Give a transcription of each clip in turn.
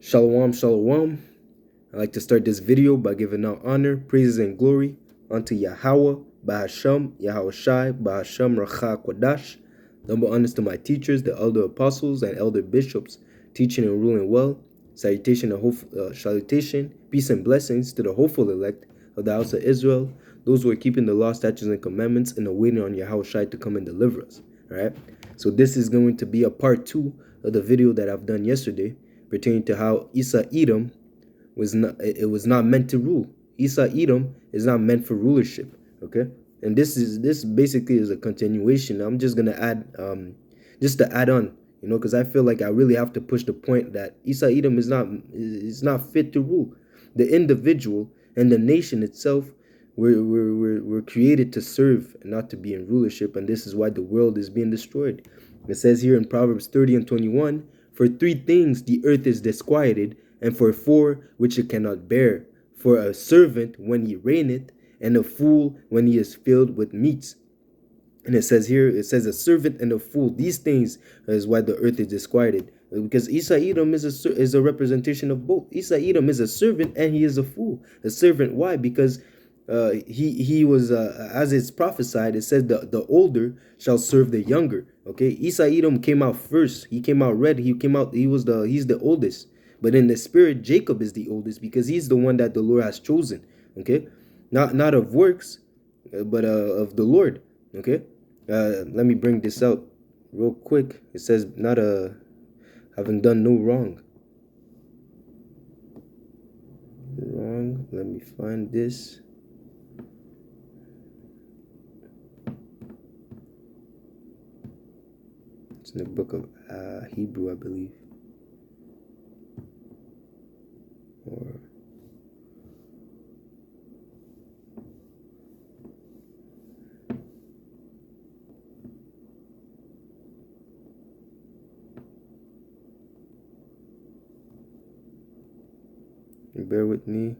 Shalom, shalom. I'd like to start this video by giving out honor, praises, and glory unto Yahweh, Bahasham, Yahweh Shai, Bahasham, Racha, Kwadash. Double honors to my teachers, the elder apostles and elder bishops, teaching and ruling well. Salutation, peace and blessings to the hopeful elect of the house of Israel, those who are keeping the law, statutes, and commandments and are waiting on Yahweh Shai to come and deliver us. All right. So this is going to be a part 2 of the video that I've done yesterday, pertaining to how Esau Edom was not meant to rule. Esau Edom is not meant for rulership. Okay, and this basically is a continuation. I'm just gonna add just to add on, because I feel like I really have to push the point that Esau Edom is not fit to rule. The individual and the nation itself we're created to serve and not to be in rulership, and this is why the world is being destroyed. It says here in Proverbs 30 and 21, for 3 things the earth is disquieted, and for 4 which it cannot bear, for a servant when he reigneth, and a fool when he is filled with meats. And it says here, a servant and a fool. These things is why the earth is disquieted. Because Esau Edom is a representation of both. Esau Edom is a servant and he is a fool. A servant, why? Because he was as it's prophesied, it says the older shall serve the younger. Okay, Esau Edom came out first. He came out red. He's the oldest. But in the spirit, Jacob is the oldest because he's the one that the Lord has chosen. Okay, not of works, but of the Lord. Okay, let me bring this out real quick. It says not having done no wrong. Let me find this. It's in the book of Hebrew, I believe. Or bear with me.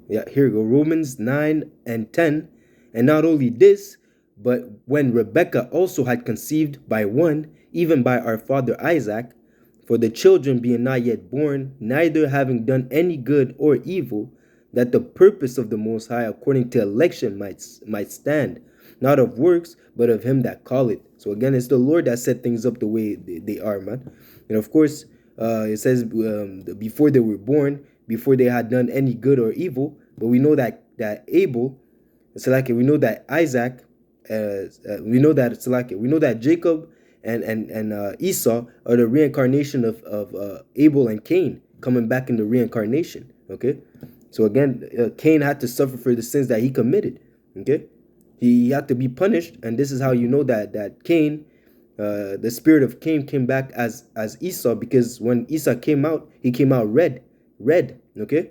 Yeah, here we go. Romans 9 and 10. And not only this, but when Rebekah also had conceived by one, even by our father Isaac, for the children being not yet born, neither having done any good or evil, that the purpose of the Most High according to election might stand, not of works, but of him that calleth. So again, it's the Lord that set things up the way they are, man. And of course, it says before they were born, before they had done any good or evil. But we know that Abel, we know that Isaac, we know that Jacob and Esau are the reincarnation of Abel and Cain, coming back in the reincarnation. Okay, so again, Cain had to suffer for the sins that he committed. Okay, he had to be punished, and this is how you know that Cain, the spirit of Cain came back as Esau, because when Esau came out, he came out red. Okay,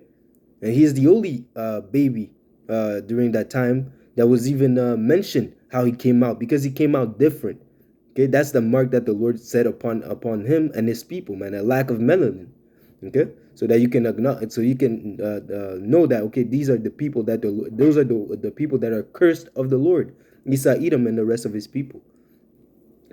and he is the only baby during that time that was even mentioned how he came out, because he came out different. Okay, that's the mark that the Lord set upon him and his people, man, a lack of melanin. Okay, so that you can acknowledge, so you can know that, okay, these are the people that those are the people that are cursed of the Lord, Esau, Edom, and the rest of his people.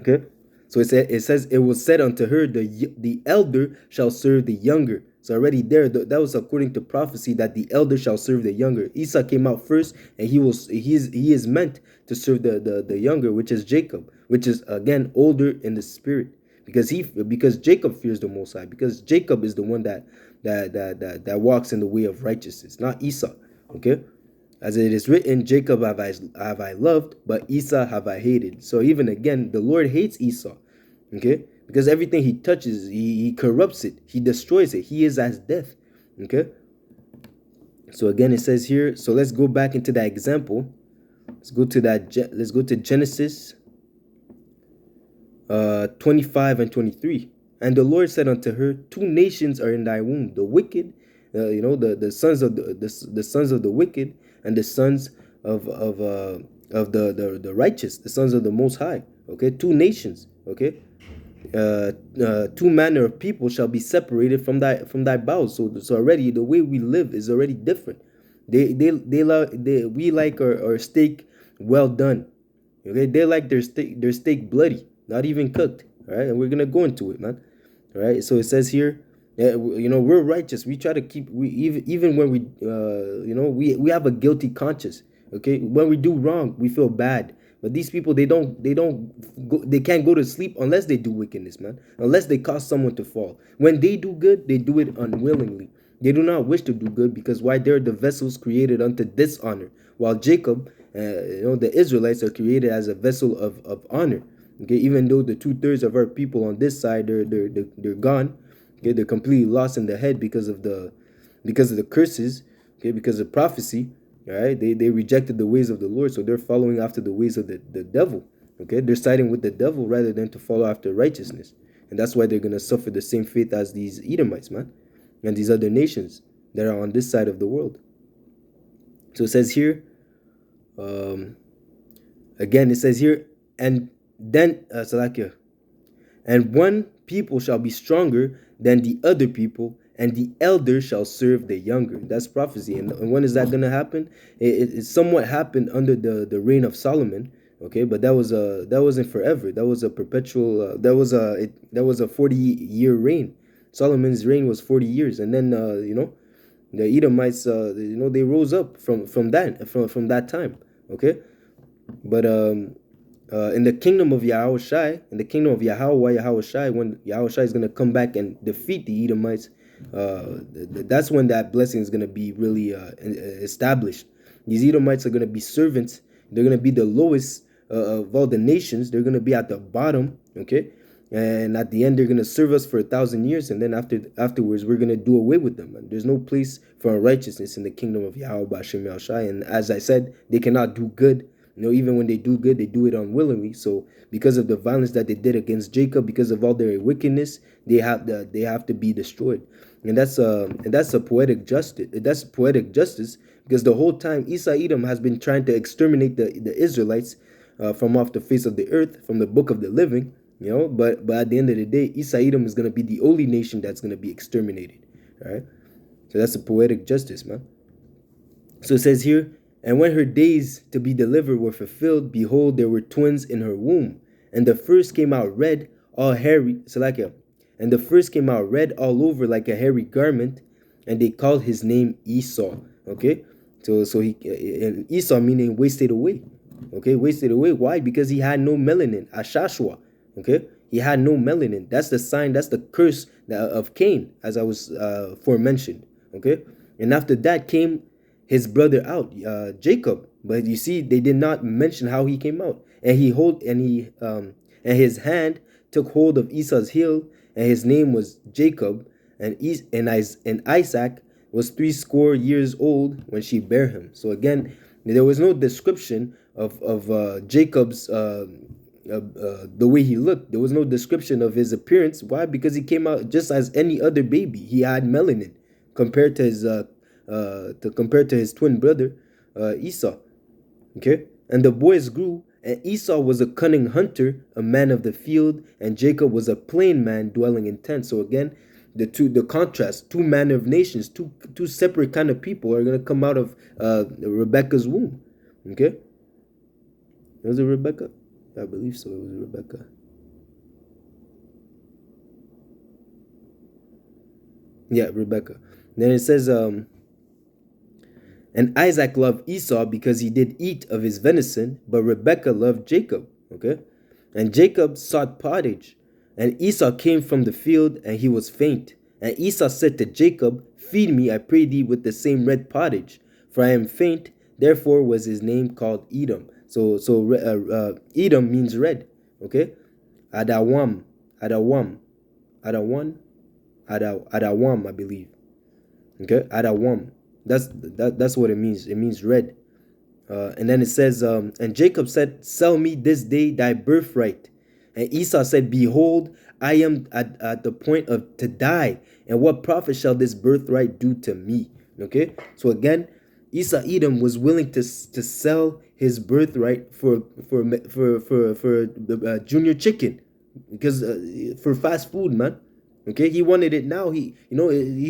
Okay, so it says it was said unto her, the elder shall serve the younger. So already there, that was according to prophecy, that the elder shall serve the younger. Esau came out first, and he is meant to serve the younger, which is Jacob, which is again older in the spirit, because Jacob fears the Most High, because Jacob is the one that walks in the way of righteousness, not Esau. Okay, as it is written, Jacob have I loved, but Esau have I hated. So even again, the Lord hates Esau. Okay, because everything he touches, he corrupts it, he destroys it. He is as death. Okay, so again, it says here, so let's go back into that example. Let's go to Genesis 25 and 23. And the Lord said unto her, 2 nations are in thy womb, the wicked, the sons of the sons of the wicked, and the sons of the righteous, the sons of the Most High. Okay, 2 nations. Okay, 2 manner of people shall be separated from thy bowels. So already the way we live is already different. We like our steak well done. Okay, they like their steak bloody, not even cooked. All right, and we're gonna go into it, man. All right, so it says here, we're righteous. We try to keep, we even when we we have a guilty conscience. Okay, when we do wrong, we feel bad. But these people, they can't go to sleep unless they do wickedness, man. Unless they cause someone to fall. When they do good, they do it unwillingly. They do not wish to do good because why? They're the vessels created unto dishonor. While Jacob, the Israelites are created as a vessel of honor. Okay, even though the 2/3 of our people on this side, they're gone. Okay, they're completely lost in the head because of the curses. Okay, because of prophecy. All right, they rejected the ways of the Lord, so they're following after the ways of the devil. Okay, they're siding with the devil rather than to follow after righteousness, and that's why they're gonna suffer the same fate as these Edomites, man, and these other nations that are on this side of the world. So it says here, again, it says here, and then Salakia, and one people shall be stronger than the other people, and the elder shall serve the younger. That's prophecy. And when is that going to happen? It somewhat happened under the reign of Solomon. Okay, but that wasn't forever. That was a perpetual. That was a 40-year reign. Solomon's reign was 40 years, and then the Edomites, they rose up from that time. Okay, but in the kingdom of Yahushai, in the kingdom of Yahushai, when Yahushai is going to come back and defeat the Edomites, that's when that blessing is going to be really established. These Edomites are going to be servants. They're going to be the lowest of all the nations. They're going to be at the bottom, okay? And at the end, they're going to serve us for 1,000 years. And then afterwards, we're going to do away with them. And there's no place for unrighteousness in the kingdom of Yahweh B'Ashem Yahushai. And as I said, they cannot do good. Even when they do good, they do it unwillingly. So because of the violence that they did against Jacob, because of all their wickedness, they have to be destroyed. And that's a poetic justice. That's poetic justice because the whole time Esau Edom has been trying to exterminate the Israelites from off the face of the earth, from the book of the living. But at the end of the day, Esau Edom is going to be the only nation that's going to be exterminated. All right. So that's a poetic justice, man. So it says here, and when her days to be delivered were fulfilled, behold, there were twins in her womb. And the first came out red, all hairy. And the first came out red all over like a hairy garment, and they called his name Esau. Okay, so and Esau meaning wasted away. Okay, wasted away. Why? Because he had no melanin. Ashashua. Okay, he had no melanin. That's the sign. That's the curse of Cain, as I was forementioned. Okay, and after that came his brother out, Jacob. But you see, they did not mention how he came out. And his hand took hold of Esau's heel, and his name was Jacob. And Isaac was 80 years old when she bare him. So again, there was no description of Jacob's the way he looked. There was no description of his appearance. Why? Because he came out just as any other baby. He had melanin compared to his twin brother Esau. Okay, and the boys grew, and Esau was a cunning hunter, a man of the field, and Jacob was a plain man dwelling in tents. So again, the contrast, two manner of nations, two separate kind of people are going to come out of Rebecca's womb. Okay, was it Rebecca? I believe so. It was Rebecca. Yeah, Rebecca. Then it says, and Isaac loved Esau because he did eat of his venison, but Rebekah loved Jacob. Okay, and Jacob sought pottage, and Esau came from the field, and he was faint. And Esau said to Jacob, feed me, I pray thee, with the same red pottage, for I am faint. Therefore was his name called Edom. So Edom means red. Okay, Adawam, Adawam, I believe. Okay, Adawam. That's what it means. It means red. And then it says, and Jacob said, sell me this day thy birthright. And Esau said, behold, I am at the point of to die. And what profit shall this birthright do to me? Okay. So again, Esau Edom was willing to sell his birthright for the junior chicken, because for fast food, man. Okay, he wanted it now. He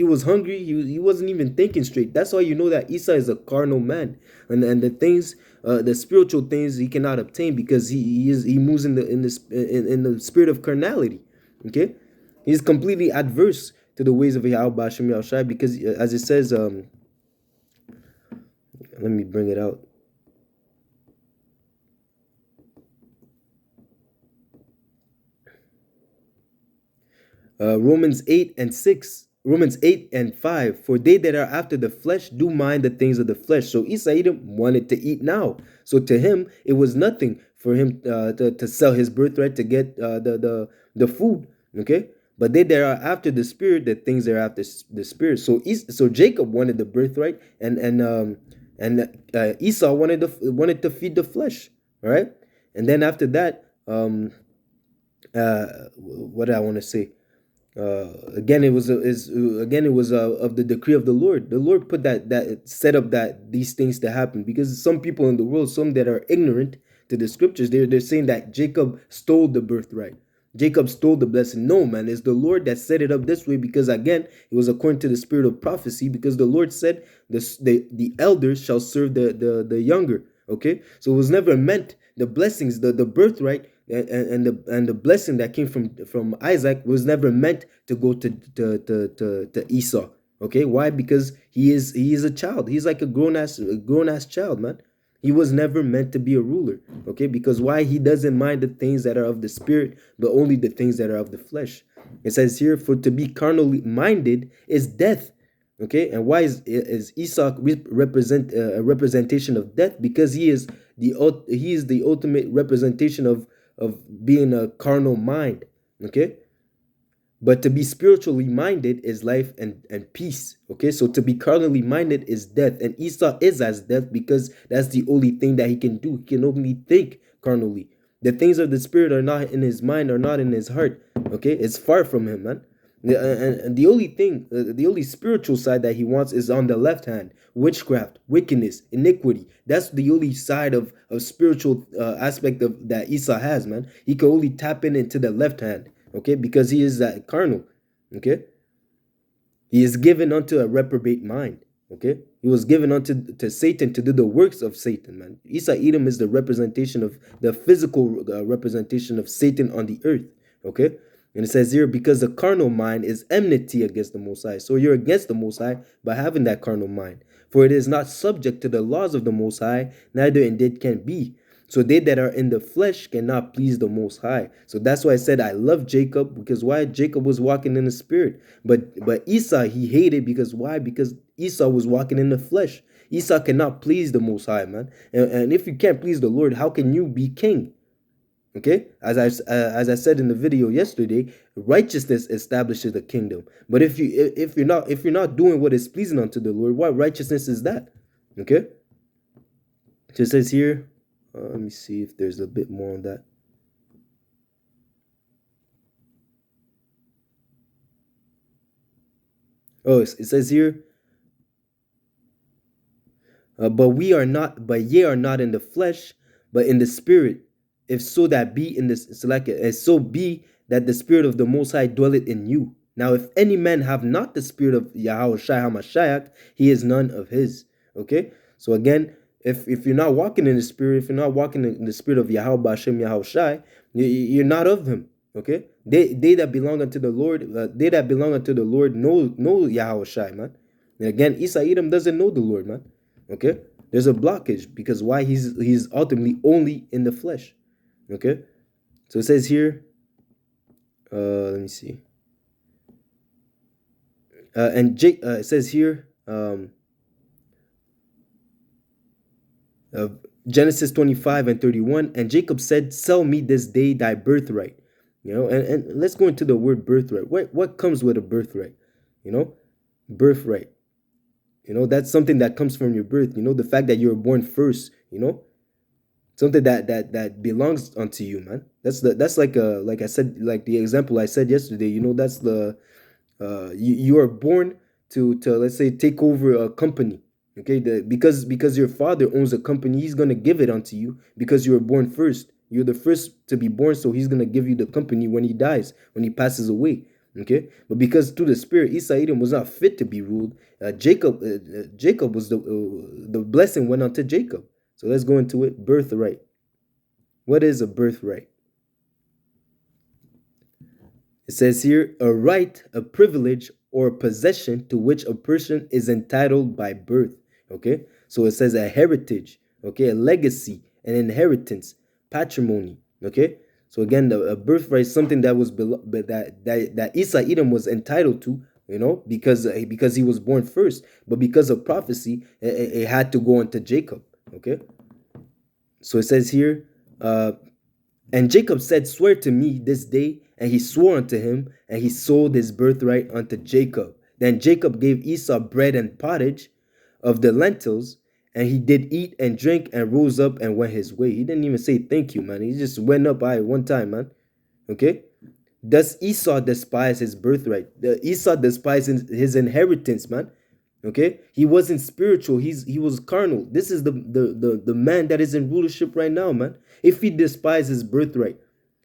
was hungry. He wasn't even thinking straight. That's why you know that Esau is a carnal man, and the things, the spiritual things he cannot obtain because he moves in the spirit of carnality. Okay, he's completely adverse to the ways of Yahweh Hashem Yahushai because as it says, let me bring it out. Romans 8 and 6, Romans 8 and 5, for they that are after the flesh do mind the things of the flesh. So Esau wanted to eat now. So to him, it was nothing for him to sell his birthright to get the food. Okay, but they that are after the spirit, the things that are after the spirit. So Jacob wanted the birthright, and Esau wanted to feed the flesh. All right, and then after that, what did I want to say? Again, it was of the decree of the Lord. The Lord put that set up that these things to happen because some people in the world, some that are ignorant to the scriptures, they're saying that Jacob stole the birthright. Jacob stole the blessing. No, man, it's the Lord that set it up this way because again, it was according to the spirit of prophecy because the Lord said the elders shall serve the younger. Okay, so it was never meant the blessings, the birthright and the blessing that came from Isaac was never meant to go to Esau. Okay, why? Because he is a child. He's like a grown ass child, man. He was never meant to be a ruler. Okay, because why? He doesn't mind the things that are of the spirit, but only the things that are of the flesh. It says here, for to be carnally minded is death. Okay, and why is Esau represent a representation of death? Because he is the ultimate representation of being a carnal mind. Okay, but to be spiritually minded is life and peace. Okay, so to be carnally minded is death, and Esau is as death because that's the only thing that he can do. He can only think carnally. The things of the spirit are not in his mind, are not in his heart. Okay, it's far from him, man. And the only thing, the only spiritual side that he wants is on the left hand: witchcraft, wickedness, iniquity. That's the only side of spiritual aspect of that Esau has, man. He can only tap into the left hand, okay, because he is that carnal. Okay, he is given unto a reprobate mind. Okay, he was given unto Satan to do the works of Satan, man. Esau Edom is the representation of the physical representation of Satan on the earth. Okay. And it says here, because the carnal mind is enmity against the Most High. So you're against the Most High by having that carnal mind. For it is not subject to the laws of the Most High, neither indeed can be. So they that are in the flesh cannot please the Most High. So that's why I said I love Jacob, because why? Jacob was walking in the spirit. But Esau, he hated because why? Because Esau was walking in the flesh. Esau cannot please the Most High, man. And if you can't please the Lord, how can you be king? Okay, as I said in the video yesterday, righteousness establishes the kingdom. But if you're not doing what is pleasing unto the Lord, what righteousness is that? Okay, so it says here, let me see if there's a bit more on that. Oh, it says here, but ye are not in the flesh, but in the spirit. If so that be in this, select it, as so be that the spirit of the Most High dwelleth in you. Now, if any man have not the spirit of Yahweh Shai HaMashiach, he is none of his. Okay, so again, if you're not walking in the spirit, if you're not walking in the spirit of Yahweh Hashem Yahweh Shai, you're not of him. Okay, they that belong unto the Lord, know Yahweh Shai, man. And again, Esau Edom doesn't know the Lord, man. Okay, there's a blockage because why? He's ultimately only in the flesh. Okay, so it says here, let me see, it says here, Genesis 25 and 31, and Jacob said, sell me this day thy birthright. You know, and let's go into the word birthright. What comes with a birthright? You know, birthright. You know, that's something that comes from your birth. You know, the fact that you were born first. You know, something that belongs unto you, man. That's like I said, like the example I said yesterday. You know, that's the you are born to let's say take over a company. Okay, because your father owns a company, he's gonna give it unto you because you were born first. You're the first to be born, so he's gonna give you the company when he dies, when he passes away. Okay, but because through the spirit, Esau Edom was not fit to be ruled. Jacob was the blessing went on to Jacob. So let's go into it. Birthright. What is a birthright? It says here, a right, a privilege, or a possession to which a person is entitled by birth. Okay, so it says a heritage, okay, a legacy, an inheritance, patrimony. Okay, so again, a birthright is something that was that Esau Edom was entitled to, because he was born first, but because of prophecy, it had to go into Jacob. Okay, so it says here, and Jacob said, swear to me this day. And he swore unto him, and he sold his birthright unto Jacob. Then Jacob gave Esau bread and pottage of the lentils, and he did eat and drink and rose up and went his way. He didn't even say thank you, man. He just went up by one time, man. Okay? Does Esau despise his birthright? Esau despises his inheritance, man. Okay, he wasn't spiritual. He was carnal. This is the man that is in rulership right now, man. If he despises his birthright,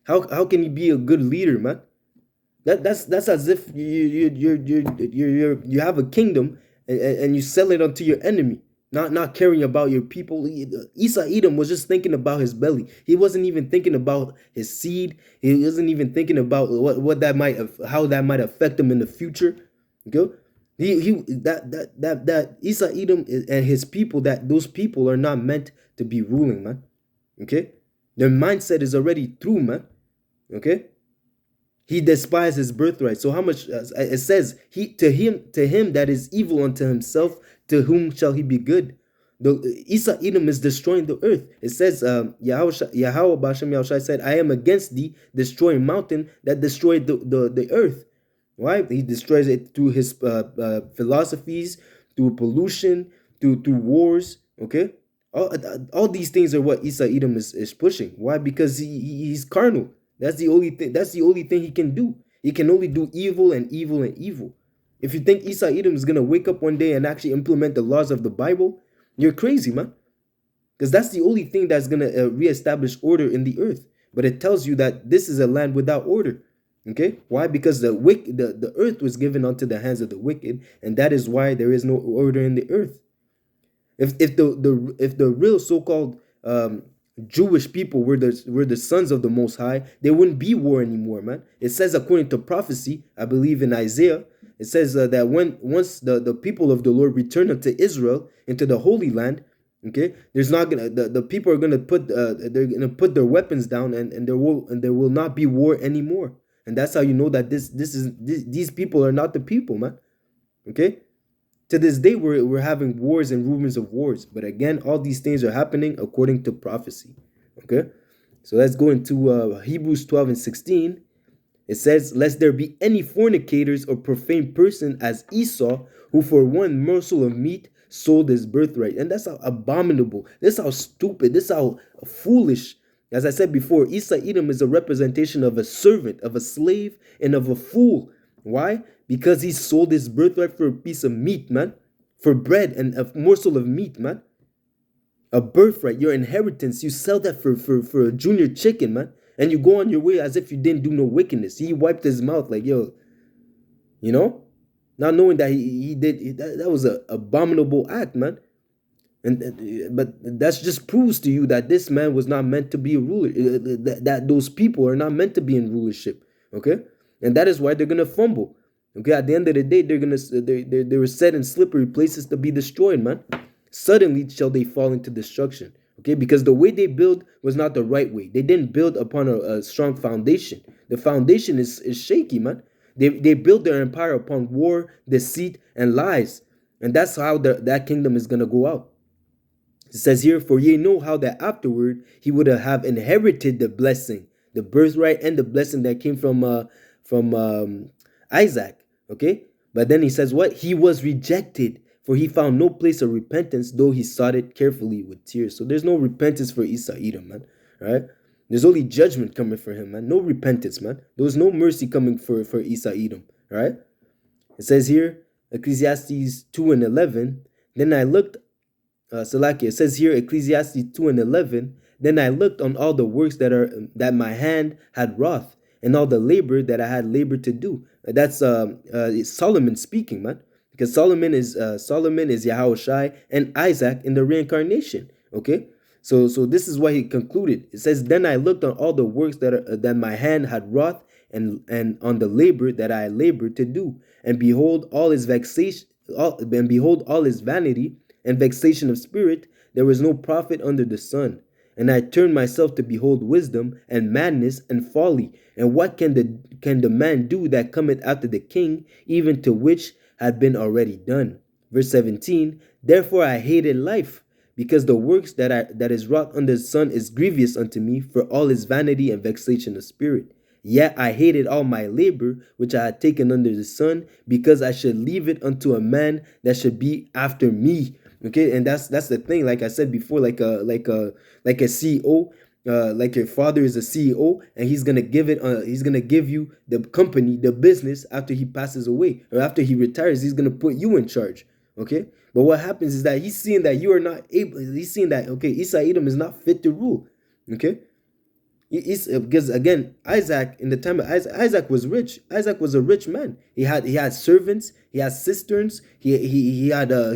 how can he be a good leader, man? That's as if you have a kingdom and you sell it unto your enemy, not caring about your people. Esau Edom was just thinking about his belly. He wasn't even thinking about his seed. He wasn't even thinking about how that might affect him in the future. Okay. That Esau Edom and his people, that those people are not meant to be ruling, man. Okay, their mindset is already through, man. Okay, he despised his birthright. So how much it says to him that is evil unto himself, to whom shall he be good? The Esau Edom is destroying the earth. It says, Yahweh Bashem Yahushai said, I am against thee, destroying mountain that destroyed the earth. Why? He destroys it through his philosophies, through pollution, through wars. Okay, all these things are what Esau Edom is pushing. Why? Because he's carnal. That's the only thing. That's the only thing he can do. He can only do evil and evil and evil. If you think Esau Edom is gonna wake up one day and actually implement the laws of the Bible, you're crazy, man. Because that's the only thing that's gonna reestablish order in the earth. But it tells you that this is a land without order. Okay, why? Because the earth was given unto the hands of the wicked, and that is why there is no order in the earth. If the real so-called Jewish people were the sons of the Most High, there wouldn't be war anymore, man. It says according to prophecy, I believe in Isaiah, it says that once the people of the Lord return unto Israel into the Holy Land, okay, there's not gonna the people are gonna put they're gonna put their weapons down, and there will not be war anymore. And that's how you know that these people are not the people, man. Okay? To this day, we're having wars and rumors of wars. But again, all these things are happening according to prophecy. Okay? So let's go into Hebrews 12 and 16. It says, lest there be any fornicators or profane person as Esau, who for one morsel of meat sold his birthright. And that's how abominable. This is how stupid. This is how foolish. As I said before, Esau Edom is a representation of a servant, of a slave, and of a fool. Why? Because he sold his birthright for a piece of meat, man. For bread and a morsel of meat, man. A birthright, your inheritance, you sell that for a junior chicken, man. And you go on your way as if you didn't do no wickedness. He wiped his mouth like, yo, not knowing that he did, that was an abominable act, man. But that just proves to you that this man was not meant to be a ruler. That those people are not meant to be in rulership. Okay, and that is why they're gonna fumble. Okay, at the end of the day, they were set in slippery places to be destroyed, man. Suddenly shall they fall into destruction. Okay, because the way they build was not the right way. They didn't build upon a strong foundation. The foundation is shaky, man. They build their empire upon war, deceit, and lies, and that's how that kingdom is gonna go out. It says here, for ye know how that afterward he would have inherited the blessing, the birthright, and the blessing that came from Isaac. Okay, but then he says what? He was rejected, for he found no place of repentance, though he sought it carefully with tears. So there's no repentance for Esau Edom, man. All right, there's only judgment coming for him, man. No repentance, man. There was no mercy coming for Esau Edom. All right, it says here, Ecclesiastes 2 and 11. Then I looked. Salakia, it says here, Ecclesiastes 2 and 11, then I looked on all the works that my hand had wrought, and all the labor that I had labored to do. That's Solomon speaking, man, because Solomon is Yahushai and Isaac in the reincarnation. Okay, so this is what he concluded. It says, "Then I looked on all the works that my hand had wrought, and on the labor that I labored to do, and behold all his vexation, and behold all his vanity and vexation of spirit. There was no profit under the sun. And I turned myself to behold wisdom and madness and folly. And what can the man do that cometh after the king, even to which had been already done?" Verse 17, "Therefore I hated life, because the works that is wrought under the sun is grievous unto me, for all is vanity and vexation of spirit. Yet I hated all my labor which I had taken under the sun, because I should leave it unto a man that should be after me." Okay, and that's the thing. Like I said before, like a CEO, like your father is a CEO, and he's gonna give you the company, the business after he passes away or after he retires. He's gonna put you in charge. Okay, but what happens is that he's seeing that you are not able. He's seeing that, okay, Esau Edom is not fit to rule. Okay. Because again, Isaac, in the time of Isaac was rich. Isaac was a rich man. He had servants. He had cisterns. He had how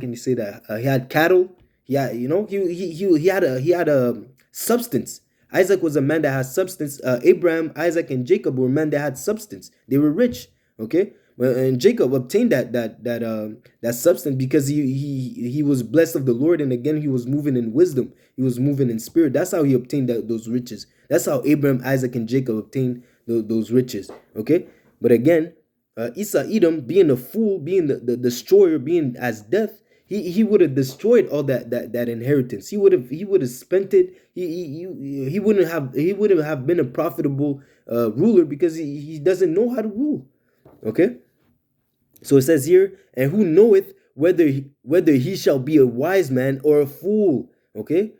can you say that? He had cattle. He had, he had a substance. Isaac was a man that had substance. Abraham, Isaac, and Jacob were men that had substance. They were rich. Okay. And Jacob obtained that substance because he was blessed of the Lord, and again he was moving in wisdom. He was moving in spirit. That's how he obtained those riches. That's how Abraham, Isaac, and Jacob obtained those riches. Okay, but again, Esau Edom, being a fool, being the destroyer, being as death, he would have destroyed all that inheritance. He would have spent it. He wouldn't have been a profitable ruler, because he doesn't know how to rule. Okay. So it says here, "And who knoweth whether he shall be a wise man or a fool?" Okay.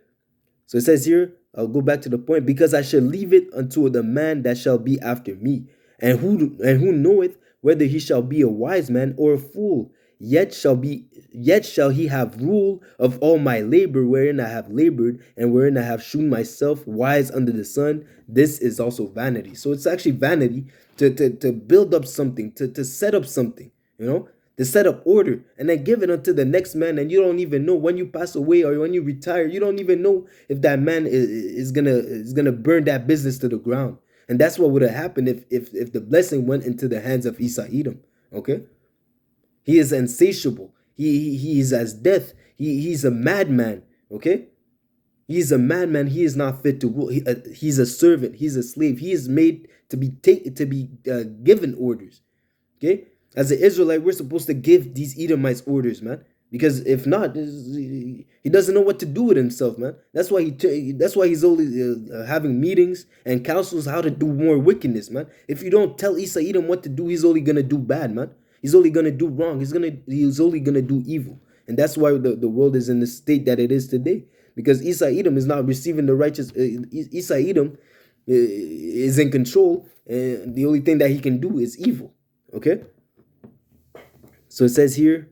So it says here, I'll go back to the point, "Because I shall leave it unto the man that shall be after me. And who knoweth whether he shall be a wise man or a fool? Yet shall he have rule of all my labor wherein I have labored, and wherein I have shewn myself wise under the sun. This is also vanity." So it's actually vanity to build up something, to set up something, to set up order, and then give it unto the next man. And you don't even know, when you pass away or when you retire, you don't even know if that man is gonna burn that business to the ground. And that's what would have happened if the blessing went into the hands of Esau Edom. Okay. He is insatiable. He is as death. He's a madman. Okay. He's a madman. He is not fit to rule. He's a servant. He's a slave. He is made to be given orders. Okay. As an Israelite, we're supposed to give these Edomites orders, man. Because if not, he doesn't know what to do with himself, man. That's why he's only having meetings and counsels how to do more wickedness, man. If you don't tell Esau Edom what to do, he's only gonna do bad, man. He's only gonna do wrong. He's only gonna do evil, and that's why the world is in the state that it is today. Because Esau Edom is not receiving the righteous. Esau Edom is in control, and the only thing that he can do is evil. Okay. So it says here,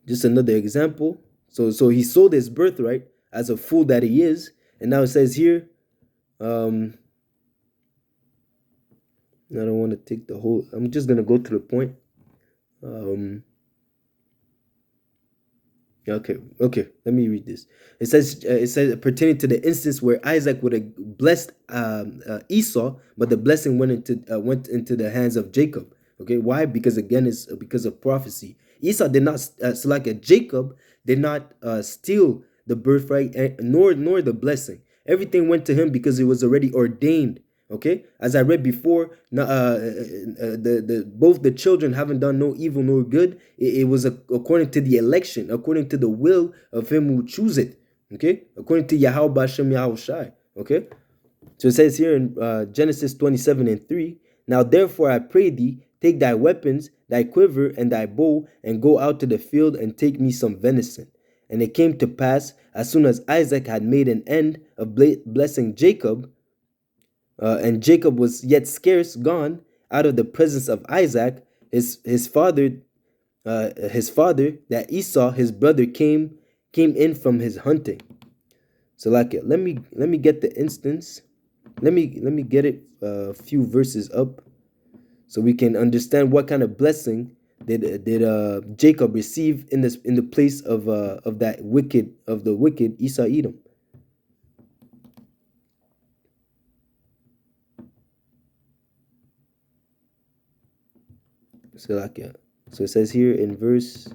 just another example. So he sold his birthright as a fool that he is, and now it says here, I don't want to take the whole. I'm just gonna go to the point. Okay. Let me read this. It says pertaining to the instance where Isaac would have blessed Esau, but the blessing went into the hands of Jacob. Okay, why? Because again, it's because of prophecy. Esau did not select Jacob did not steal the birthright, nor the blessing. Everything went to him because it was already ordained. Okay, as I read before, both the children haven't done no evil nor good. It was according to the election, according to the will of him who choose it. Okay, according to Yahweh Bashem Yahushai. Okay, so it says here in Genesis 27:3. "Now therefore I pray thee, take thy weapons, thy quiver, and thy bow, and go out to the field, and take me some venison." And it came to pass, as soon as Isaac had made an end of blessing Jacob, and Jacob was yet scarce gone out of the presence of Isaac, his father, that Esau his brother came came in from his hunting. So like let me get the instance. Let me get it a few verses up so we can understand what kind of blessing did Jacob receive in the place of the wicked Esau Edom. So like so it says here in verse.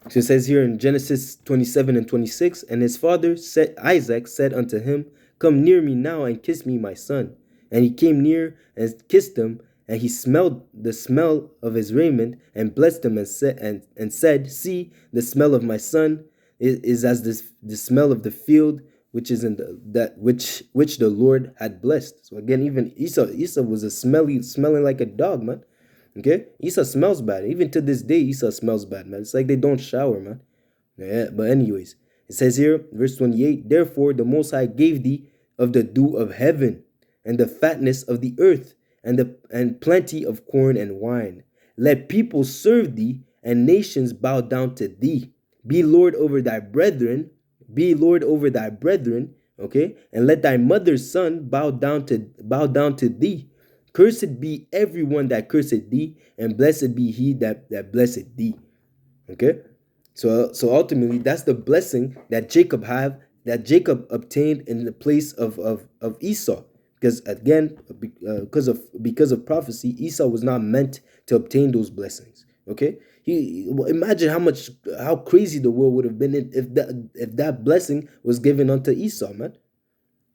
So it says here in Genesis 27 and 26, and his father Isaac said unto him, Come near me now and kiss me, my son. And he came near and kissed him, and he smelled the smell of his raiment and blessed him and said, See, the smell of my son is as the smell of the field which is in that which the Lord had blessed. So again, even Esau was smelling like a dog, man. Okay, Esau smells bad. Even to this day, Esau smells bad, man. It's like they don't shower, man. Yeah, but anyways, it says here, verse 28, Therefore the Most High gave thee of the dew of heaven, and the fatness of the earth, and plenty of corn and wine. Let people serve thee, and nations bow down to thee. Be Lord over thy brethren. Be Lord over thy brethren. Okay, and let thy mother's son bow down to thee. Cursed be everyone that curseth thee, and blessed be he that blesseth thee. Okay, so ultimately that's the blessing that Jacob obtained in the place of Esau, because again, because of prophecy, Esau was not meant to obtain those blessings. Okay, imagine how crazy the world would have been if that blessing was given unto Esau, man.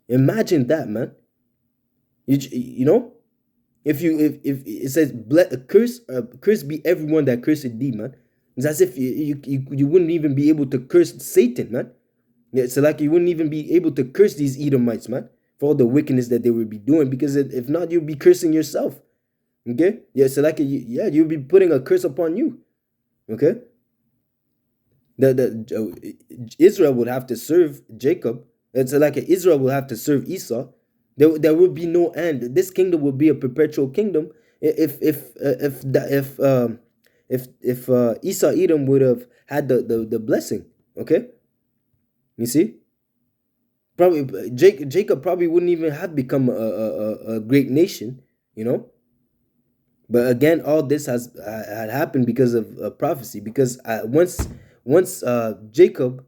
Imagine that, man. You know. If it says curse be everyone that cursed thee, man. It's as if you wouldn't even be able to curse Satan, man. Yeah, so like you wouldn't even be able to curse these Edomites, man, for all the wickedness that they would be doing, because if not, you'd be cursing yourself. Okay? Yeah, so like you'd be putting a curse upon you. Okay? Israel would have to serve Jacob. It's like Israel will have to serve Esau. There will be no end. This kingdom will be a perpetual kingdom if Esau Edom would have had the blessing. Okay, you see, probably Jacob probably wouldn't even have become a great nation, you know. But again, all this had happened because of prophecy. Because once Jacob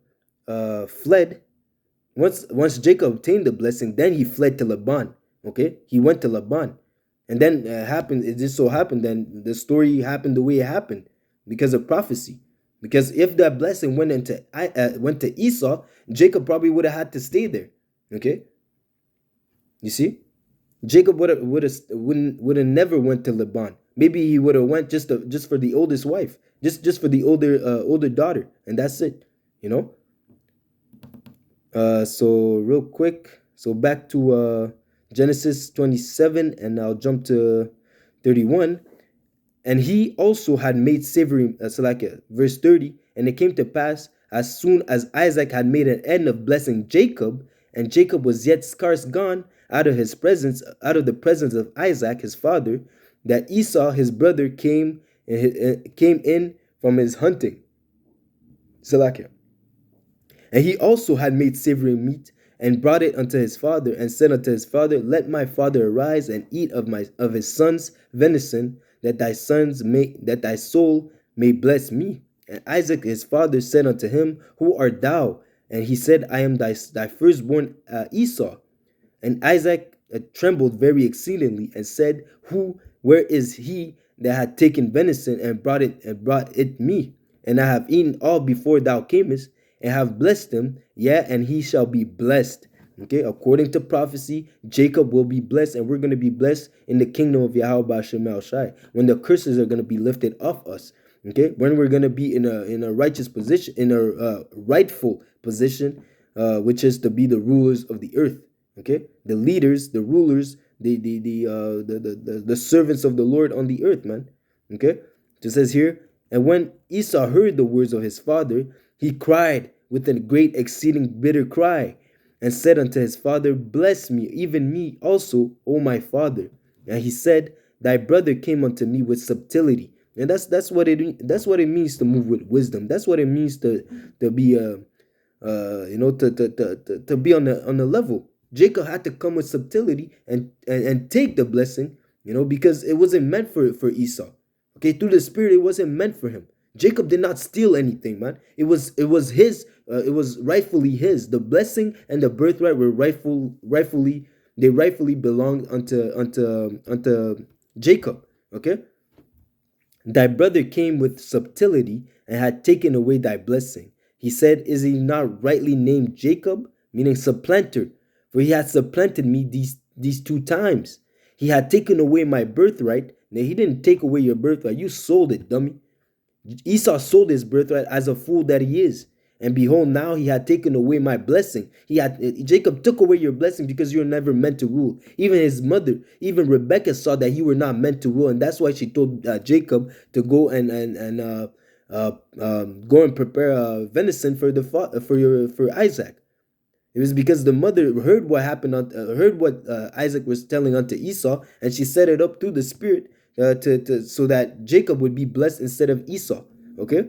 fled. Once Jacob obtained the blessing, then he fled to Laban. Okay, he went to Laban, and then it just so happened. Then the story happened the way it happened because of prophecy. Because if that blessing went to Esau, Jacob probably would have had to stay there. Okay, you see, Jacob would have never went to Laban. Maybe he would have went just for the oldest wife, just for the older daughter, and that's it. You know. So real quick, so back to Genesis 27, and I'll jump to 31. And he also had made savory, verse 30, and it came to pass as soon as Isaac had made an end of blessing Jacob, and Jacob was yet scarce gone out of the presence of Isaac his father, that Esau his brother came in from his hunting. Salakia. And he also had made savory meat, and brought it unto his father, and said unto his father, Let my father arise and eat of his son's venison, that thy soul may bless me. And Isaac his father said unto him, Who art thou? And he said, I am thy firstborn Esau. And Isaac trembled very exceedingly, and said, Where is he that had taken venison and brought it me? And I have eaten all before thou camest, and have blessed him, and he shall be blessed. Okay, according to prophecy, Jacob will be blessed, and we're going to be blessed in the kingdom of Yahweh Shem Shai, when the curses are going to be lifted off us. Okay, when we're going to be in a righteous position, in a rightful position, which is to be the rulers of the earth. Okay, the leaders, the rulers, the servants of the Lord on the earth, man. Okay, it says here, and when Esau heard the words of his father, he cried with a great exceeding bitter cry, and said unto his father, Bless me, even me also, O my father. And he said, thy brother came unto me with subtlety. And that's what it means to move with wisdom. That's what it means to be to be on the level. Jacob had to come with subtlety and take the blessing, because it wasn't meant for Esau. Okay, through the spirit, it wasn't meant for him. Jacob did not steal anything, man. It was his. It was rightfully his. The blessing and the birthright were rightfully belonged unto Jacob. Okay, thy brother came with subtlety and had taken away thy blessing. He said, is he not rightly named Jacob, meaning supplanter? For he had supplanted me these 2 times. He had taken away my birthright. Now, he didn't take away your birthright. You sold it, dummy. Esau sold his birthright as a fool that he is. And behold, now he had taken away my blessing. Jacob took away your blessing because you were never meant to rule. Even his mother, even Rebecca, saw that you were not meant to rule, and that's why she told Jacob to go and go and prepare venison for Isaac. It was because the mother heard what happened, heard what Isaac was telling unto Esau, and she set it up through the spirit so that Jacob would be blessed instead of Esau. Okay.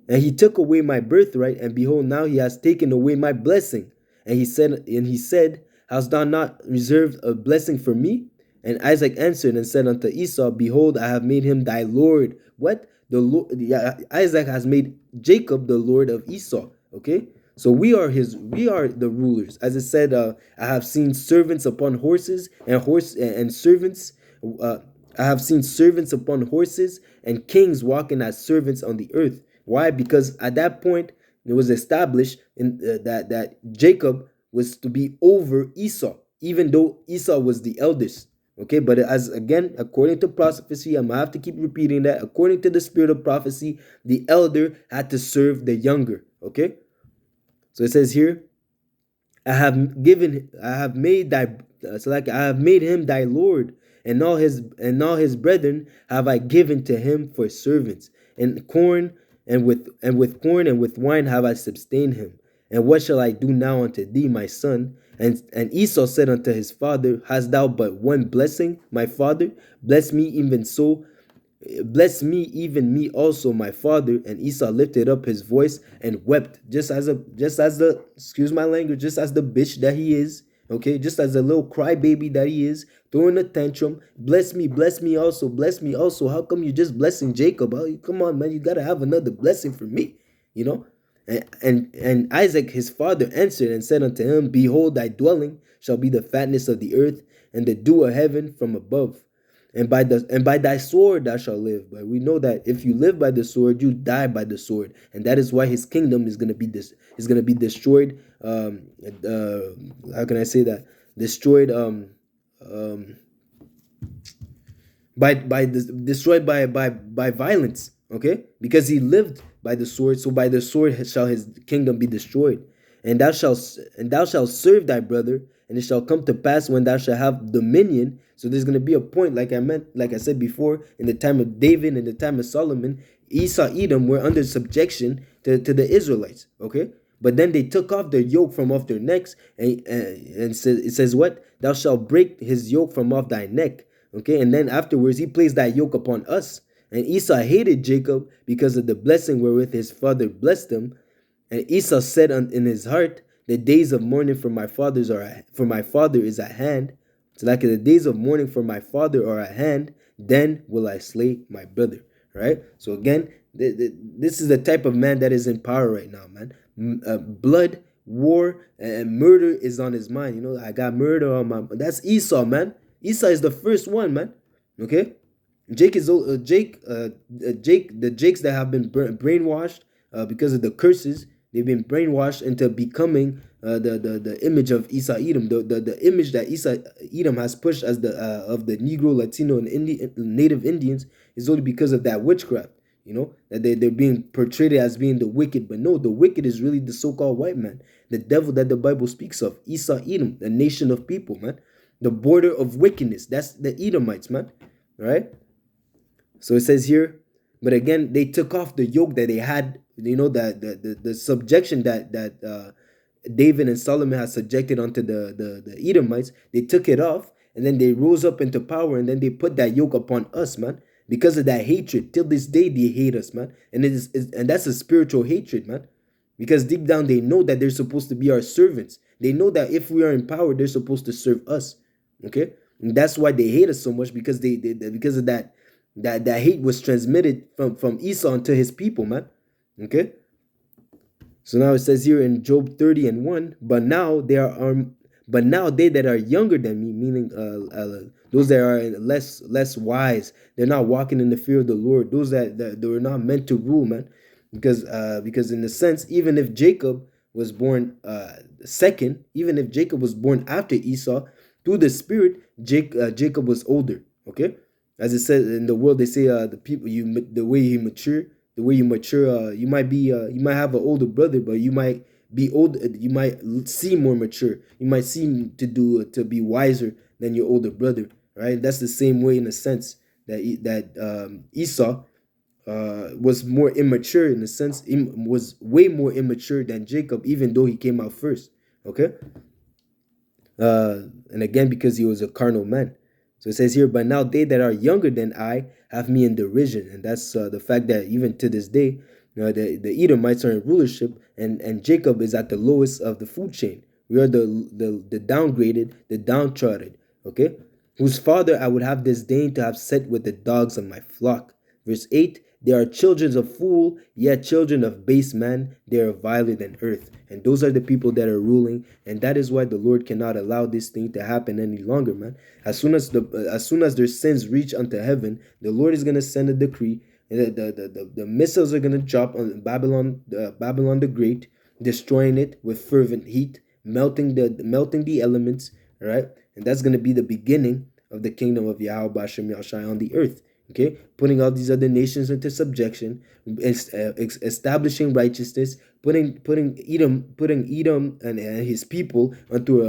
And he took away my birthright, and behold, now he has taken away my blessing. And he said, hast thou not reserved a blessing for me? And Isaac answered and said unto Esau, behold, I have made him thy Lord. What? The Lord, Isaac has made Jacob the Lord of Esau. Okay? So we are the rulers. As it said, I have seen servants upon horses and servants. I have seen servants upon horses and kings walking as servants on the earth. Why? Because at that point it was established that Jacob was to be over Esau, even though Esau was the eldest. Okay, but according to prophecy, I'm gonna have to keep repeating that. According to the spirit of prophecy, the elder had to serve the younger. Okay, so it says here, I have made him thy Lord, and all his brethren have I given to him for servants, and corn. And with corn and with wine have I sustained him. And what shall I do now unto thee, my son? And Esau said unto his father, hast thou but one blessing, my father? Bless me even me also, my father. And Esau lifted up his voice and wept, just as the excuse my language, just as the bitch that he is. Okay, just as a little crybaby that he is, throwing a tantrum. Bless me also, bless me also. How come you just blessing Jacob? Come on, man, you gotta have another blessing for me, And Isaac his father answered and said unto him, behold, thy dwelling shall be the fatness of the earth, and the dew of heaven from above. And by thy sword thou shalt live. But we know that if you live by the sword, you die by the sword, and that is why his kingdom is gonna be destroyed. How can I say that? Destroyed. Destroyed by violence. Okay, because he lived by the sword, so by the sword shall his kingdom be destroyed. And thou shalt serve thy brother, and it shall come to pass when thou shalt have dominion. So there's going to be a point, like I said before, in the time of David and the time of Solomon, Esau, Edom were under subjection to the Israelites. Okay, but then they took off their yoke from off their necks, and it says what? Thou shalt break his yoke from off thy neck. Okay, and then afterwards he placed that yoke upon us. And Esau hated Jacob because of the blessing wherewith his father blessed him. And Esau said in his heart, the days of mourning for my father is at hand. So like the days of mourning for my father are at hand, then will I slay my brother. Right? So again, this is the type of man that is in power right now, man. Blood, war, and murder is on his mind. I got murder on my. That's Esau, man. Esau is the first one, man. Okay. The Jakes that have been brainwashed because of the curses, they've been brainwashed into becoming the image of Esau Edom, the image that Esau Edom has pushed as of the Negro, Latino, and Native Indians is only because of that witchcraft. That they're being portrayed as being the wicked, but no, the wicked is really the so-called white man, the devil that the Bible speaks of, Esau Edom, the nation of people, man, the border of wickedness. That's the Edomites, man. All right. So it says here, but again, they took off the yoke that they had, the subjection that David and Solomon had subjected onto the Edomites. They took it off, and then they rose up into power, and then they put that yoke upon us, man. Because of that hatred, till this day they hate us, man. And and that's a spiritual hatred, man. Because deep down they know that they're supposed to be our servants. They know that if we are in power, they're supposed to serve us. Okay, and that's why they hate us so much, because because of that hate was transmitted from Esau to his people, man. Okay. So now it says here in Job 30:1, but now they that are younger than me, meaning those that are less wise, they're not walking in the fear of the Lord. Those that they were not meant to rule, man, because in a sense, even if Jacob was born second, even if Jacob was born after Esau, through the Spirit, Jacob was older. Okay, as it says in the world, they say the people the way you mature, you might be you might have an older brother, but you might be old. You might seem more mature. You might seem to be wiser than your older brother. Right? That's the same way in a sense that Esau was more immature in a sense. Was way more immature than Jacob, even though he came out first. Okay. And again, because he was a carnal man. So it says here, but now they that are younger than I have me in derision. And that's the fact that even to this day, the Edomites are in rulership, and Jacob is at the lowest of the food chain. We are the downgraded, the downtrodden, okay? Whose father I would have disdained to have set with the dogs of my flock. Verse 8, they are children of fool, yet children of base man, they are viler than earth. And those are the people that are ruling, and that is why the Lord cannot allow this thing to happen any longer, man. As soon as their sins reach unto heaven, the Lord is gonna send a decree, and the missiles are gonna drop on Babylon the Great, destroying it with fervent heat, melting the elements, all right? And that's gonna be the beginning of the kingdom of Yahweh Bashem Yahshai on the earth. Okay, putting all these other nations into subjection, establishing righteousness, putting Edom and his people onto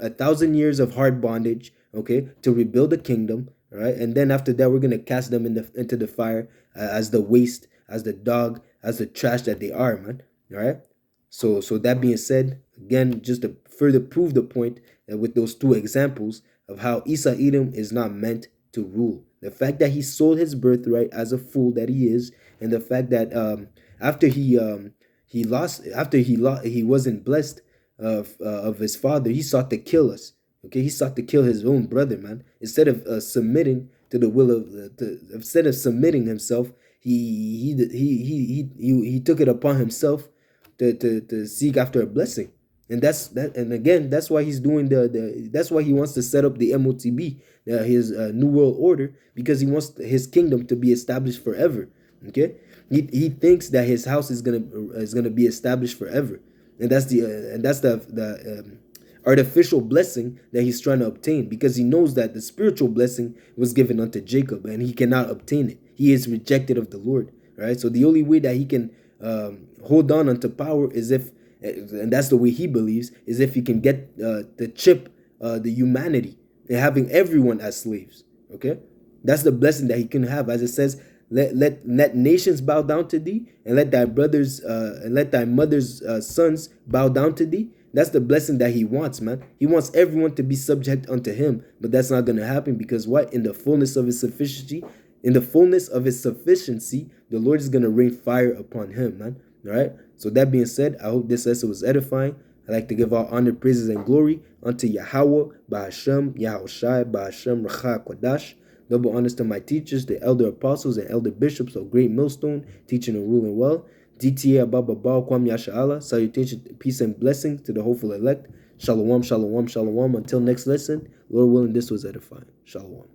1,000 years of hard bondage. Okay, to rebuild the kingdom. All right, and then after that, we're gonna cast them into the fire as the waste, as the dog, as the trash that they are, man. All right. So that being said, again, just to further prove the point, with those two examples of how Esau Edom is not meant to rule. The fact that he sold his birthright as a fool that he is, and the fact that after he wasn't blessed of his father, he sought to kill us. Okay, he sought to kill his own brother, man. Instead of submitting to the will of, instead of submitting himself, he took it upon himself to seek after a blessing. And and again, that's why he's doing that's why he wants to set up the MOTB, his New World Order, because he wants his kingdom to be established forever. Okay, he thinks that his house is gonna be established forever, and that's the artificial blessing that he's trying to obtain, because he knows that the spiritual blessing was given unto Jacob, and he cannot obtain it. He is rejected of the Lord. Right, so the only way that he can hold on unto power is if, and that's the way he believes, is if he can get the chip, the humanity, and having everyone as slaves. Okay, that's the blessing that he can have, as it says, let nations bow down to thee, and let thy brothers and let thy mother's sons bow down to thee. That's the blessing that he wants, man. He wants everyone to be subject unto him, but that's not going to happen, because what? In the fullness of his sufficiency, the Lord is going to rain fire upon him, man. All right. So that being said, I hope this lesson was edifying. I'd like to give all honor, praises, and glory unto Yahweh, Ba'ashem, Yahushai, Ba'ashem, Racha, Kodash. Double honors to my teachers, the elder apostles and elder bishops of Great Millstone, teaching and ruling well. DTA Ababa Baal Kwam Yasha'Allah. Salutation, peace, and blessing to the hopeful elect. Shalom, shalom, shalom. Until next lesson, Lord willing, this was edifying. Shalom.